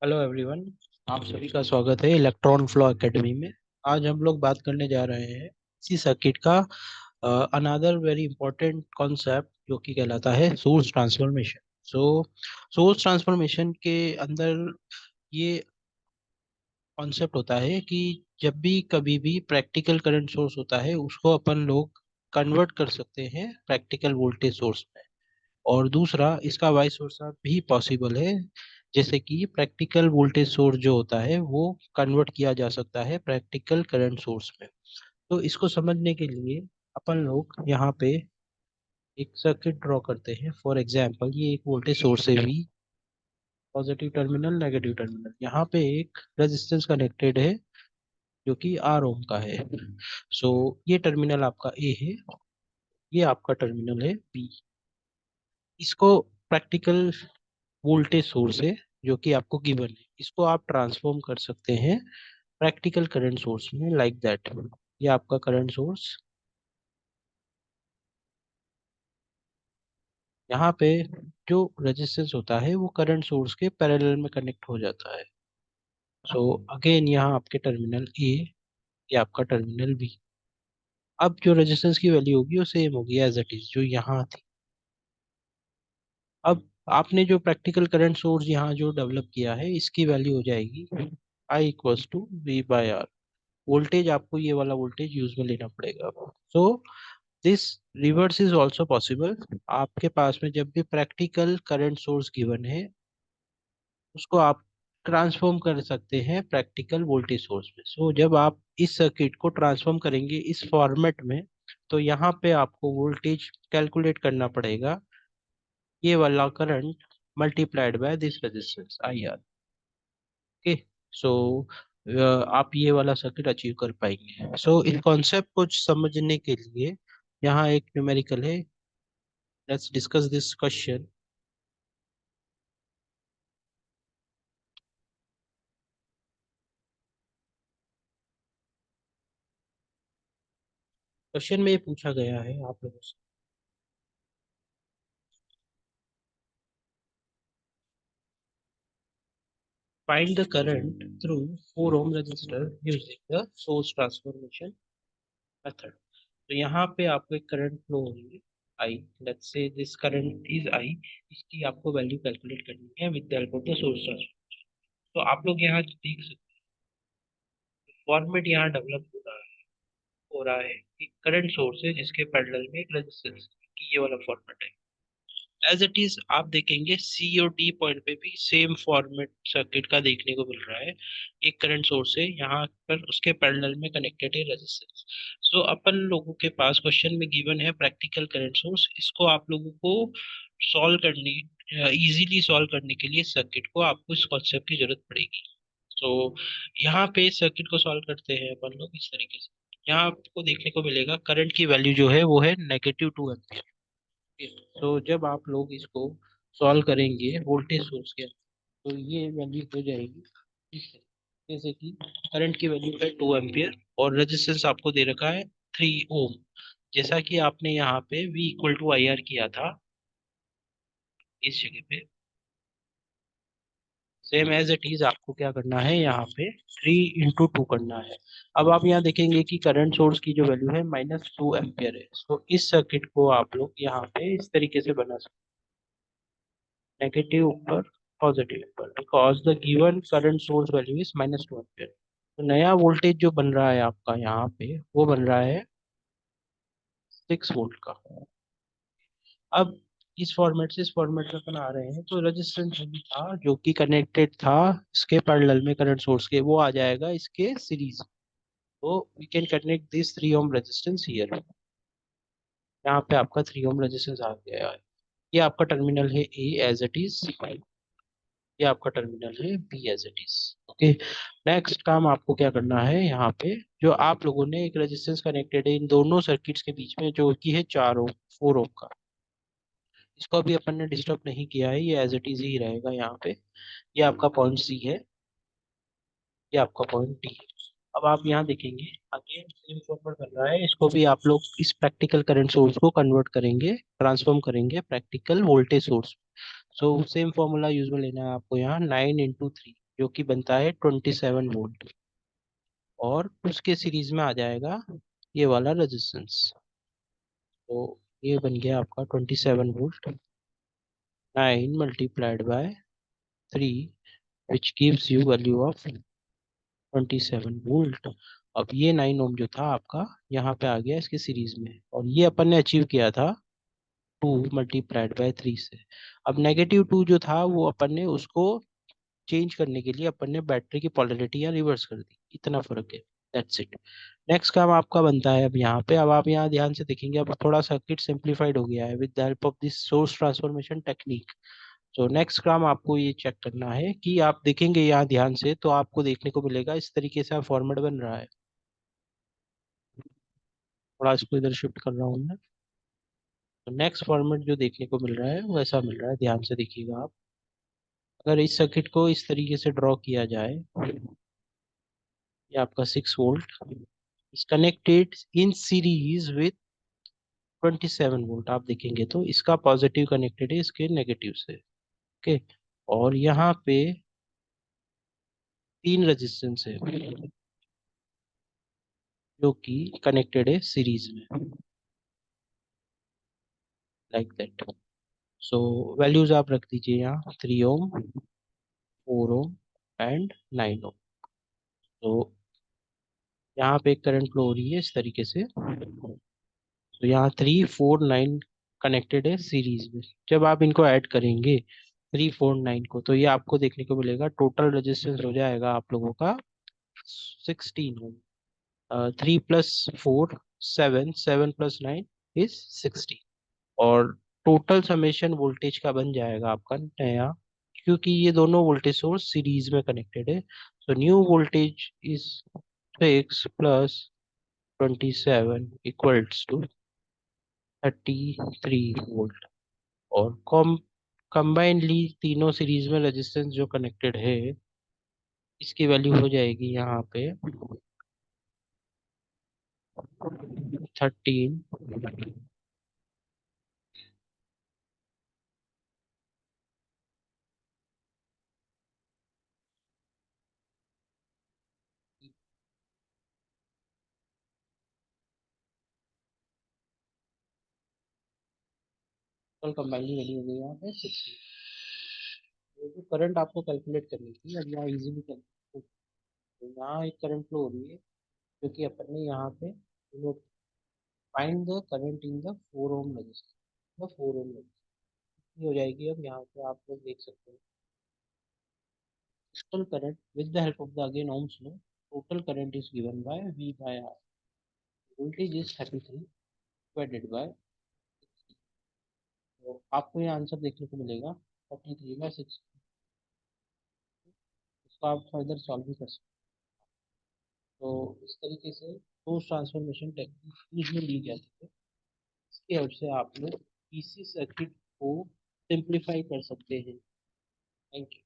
Hello everyone. आप सभी का स्वागत है इलेक्ट्रॉन फ्लो एकेडमी में। आज हम लोग बात करने जा रहे हैं इसी सर्किट का अनदर वेरी इंपॉर्टेंट कॉन्सेप्ट जो कि कहलाता है सोर्स ट्रांसफॉर्मेशन। सो सोर्स ट्रांसफॉर्मेशन के अंदर ये कॉन्सेप्ट होता है कि जब भी कभी भी प्रैक्टिकल करंट सोर्स होता है उसको अपन लोग कन्वर्ट कर सकते हैं प्रैक्टिकल वोल्टेज सोर्स में। और दूसरा इसका वाइस वर्सा भी पॉसिबल है, जैसे कि प्रैक्टिकल वोल्टेज सोर्स जो होता है वो कन्वर्ट किया जा सकता है प्रैक्टिकल करंट सोर्स में। तो इसको समझने के लिए अपन लोग यहाँ पे एक सर्किट ड्रॉ करते हैं। फॉर एग्जांपल ये एक वोल्टेज सोर्स है V, positive terminal negative terminal. यहाँ पे एक रेजिस्टेंस कनेक्टेड है जो कि आर ओम का है। सो ये टर्मिनल आपका ए है, ये आपका टर्मिनल है बी। इसको प्रैक्टिकल वोल्टेज सोर्स है जो कि आपको गिवन है, इसको आप ट्रांसफॉर्म कर सकते हैं प्रैक्टिकल करंट सोर्स में लाइक दैट। ये आपका करंट सोर्स, यहाँ पे जो रेजिस्टेंस होता है वो करंट सोर्स के पैरेलल में कनेक्ट हो जाता है। सो अगेन यहाँ आपके टर्मिनल ए, ये आपका टर्मिनल बी। अब जो रेजिस्टेंस की वैल्यू होगी वो सेम होगी एज इट इज जो यहाँ थी। अब आपने जो प्रैक्टिकल करंट सोर्स यहाँ जो डेवलप किया है इसकी वैल्यू हो जाएगी I equals to V by R. Voltage आपको ये वाला वोल्टेज यूज में लेना पड़ेगा। So this reverse is also possible. आपके पास में जब भी प्रैक्टिकल करंट सोर्स गिवन है उसको आप ट्रांसफॉर्म कर सकते हैं प्रैक्टिकल वोल्टेज सोर्स में। सो जब आप इस सर्किट को ट्रांसफॉर्म करेंगे इस फॉर्मेट में, तो यहाँ पे आपको वोल्टेज कैलकुलेट करना पड़ेगा ये वाला current multiplied by this resistance I R. Okay. So आप ये वाला सर्किट अचीव कर पाएंगे। सो इस कॉन्सेप्ट को समझने के लिए यहाँ एक न्यूमेरिकल है। Let's discuss this question. Question में ये पूछा गया है आप लोगों से, find the current through 4 ohm resistor using the source transformation method. तो यहाँ पे आपको एक करंट फ्लो होगी I, let's say this current is I. इसकी आपको वैल्यू कैलकुलेट करनी है with the help of the source transformation. तो आप लोग यहाँ देख सकते हैं फॉर्मेट यहाँ डेवलप हो रहा है कि करंट सोर्स है जिसके पैरेलल में एक रेजिस्टेंस की ये वाला फॉर्मेट है। एज इट इज आप देखेंगे सी और डी पॉइंट पे भी सेम फॉर्मेट सर्किट का देखने को मिल रहा है। एक करंट सोर्स है यहाँ पर, उसके पैरेलल में कनेक्टेड है रेजिस्टेंस। सो अपन लोगों के पास क्वेश्चन में गिवन है प्रैक्टिकल करंट सोर्स। इसको आप लोगों को सॉल्व करने, इजीली सॉल्व करने के लिए सर्किट को आपको इस कॉन्सेप्ट की जरूरत पड़ेगी। तो यहाँ पे सर्किट को सॉल्व करते हैं अपन लोग इस तरीके से। यहाँ आपको देखने को मिलेगा करंट की वैल्यू जो है वो है -2 एम्पियर। तो जब आप लोग इसको सॉल्व करेंगे वोल्टेज सोर्स के, तो ये वैल्यू हो जाएगी इस तरीके, जैसे कि करंट की वैल्यू है 2 एम्पियर और रेजिस्टेंस आपको दे रखा है 3 ओम। जैसा कि आपने यहाँ पे V equal to I R किया था इस जगह पे, सेम एज इट इज आपको क्या करना है यहाँ पे 3 × 2 करना है। अब आप यहाँ देखेंगे कि करंट सोर्स की जो वैल्यू है -2 एम्पियर है। तो इस सर्किट को आप लोग यहाँ पे इस तरीके से बना सकते हैं, नेगेटिव ऊपर पॉजिटिव ऊपर, because the given current source value is -2 ampere. तो नया वोल्टेज जो बन रहा है आपका यहाँ पे वो बन रहा है 6 वोल्ट का। अब इस फॉर्मेट से इस फॉर्मेट में अपन आ रहे हैं तो रेजिस्टेंस जो भी था जो कि कनेक्टेड था इसके पैरेलल में करंट सोर्स के, वो आ जाएगा इसके सीरीज। तो we can connect this 3 ohm resistance here. यहाँ पे आपका 3 ओम रेजिस्टेंस आ गया है। ये आपका टर्मिनल है ए एज इट इज, ये आपका टर्मिनल है B as it is. Okay. Next काम आपको क्या करना है, यहाँ पे जो आप लोगों ने एक रेजिस्टेंस कनेक्टेड है इन दोनों सर्किट्स के बीच में जो कि है 4 ओम 4 ओम का, इसको अभी अपन ने डिस्टर्ब नहीं किया है, ये एज इट इज ही रहेगा यहाँ पे। ये आपका पॉइंट सी है, ये आपका पॉइंट डी है। अब आप यहाँ देखेंगे अगेन सेम फॉर्मेट बन रहा है, इसको भी आप लोग इस प्रैक्टिकल करंट सोर्स को कन्वर्ट करेंगे, ट्रांसफॉर्म करेंगे practical voltage source. So same formula use में लेना है आपको यहाँ 9 × 3। जो कि बनता है 27 वोल्ट, और उसके सीरीज में आ जाएगा ये वाला रेजिस्टेंस। तो ये बन गया आपका 27 volt, 9 × 3, which gives you value of 27 volt. अब ये 9 ओम जो था आपका यहाँ पे आ गया इसके सीरीज में, और ये अपन ने अचीव किया था 2 × 3 से। अब -2 जो था वो अपन ने उसको चेंज करने के लिए अपन ने बैटरी की पोलैरिटी या रिवर्स कर दी, इतना फर्क है। That's it. नेक्स्ट काम आपका बनता है अब यहाँ पे, अब आप यहाँ ध्यान से देखेंगे, अब थोड़ा सर्किट सिंप्लीफाइड हो गया है with the help of this source transformation technique. तो नेक्स्ट काम आपको ये चेक करना है कि आप देखेंगे यहाँ ध्यान से तो आपको देखने को मिलेगा इस तरीके से फॉर्मेट बन रहा है। थोड़ा इसको इधर शिफ्ट कर रहा हूँ मैं। तो नेक्स्ट फॉर्मेट जो देखने को मिल रहा है वो ऐसा मिल रहा है, ध्यान से देखिएगा आप। अगर इस सर्किट को इस तरीके से ड्रॉ किया जाए, ये आपका 6 volt is connected in series with 27 volt. आप देखेंगे तो इसका पॉजिटिव कनेक्टेड है इसके नेगेटिव से। ओके, और यहाँ पे 3 रेजिस्टेंस है जो कि कनेक्टेड है सीरीज में, लाइक दैट। सो वैल्यूज आप रख दीजिए यहाँ 3 ओम, 4 ओम एंड 9 ओम। तो यहाँ पे करंट फ्लो हो रही है इस तरीके से। तो यहाँ 3, 4, 9 कनेक्टेड है सीरीज में। जब आप इनको ऐड करेंगे 3, 4, 9 को, तो ये आपको देखने को मिलेगा टोटल रेजिस्टेंस हो जाएगा आप लोगों का 16 ओम। 3 + 4 7, 7 + 9 इज 16, और टोटल समेशन वोल्टेज का बन जाएगा आपका नया, क्योंकि ये दोनों वोल्टेज सोर्स सीरीज में कनेक्टेड है। So new voltage is 6 + 27 equals to 33 volt. और कंबाइनली तीनों सीरीज में रेजिस्टेंस जो कनेक्टेड है इसकी वैल्यू हो जाएगी यहाँ पे 13। कल कंबाइनली वैल्यू हो गई यहाँ पे 60। तो जो करंट आपको कैलकुलेट करनी थी अब यहाँ इजीली कैलकुलेट, तो यहाँ एक करंट फ्लो हो रही है जो कि अपन ने यहाँ पे find the current in the 4 ohm resistor, the 4 ohm resistor हो जाएगी। अब यहाँ पे आप लोग देख सकते हैं total current with the help of the again Ohm's law, total current is given by V by R. Voltage is 33 divided by, तो आपको ये आंसर देखने को मिलेगा 33/6। इसको आप फर्दर सॉल्व भी कर सकते हो। तो इस तरीके से सोर्स ट्रांसफॉर्मेशन टेक्निक में ली जाती है। इसकी हेल्प से आप लोग पीसी सर्किट को सिंप्लीफाई कर सकते हैं। Thank you.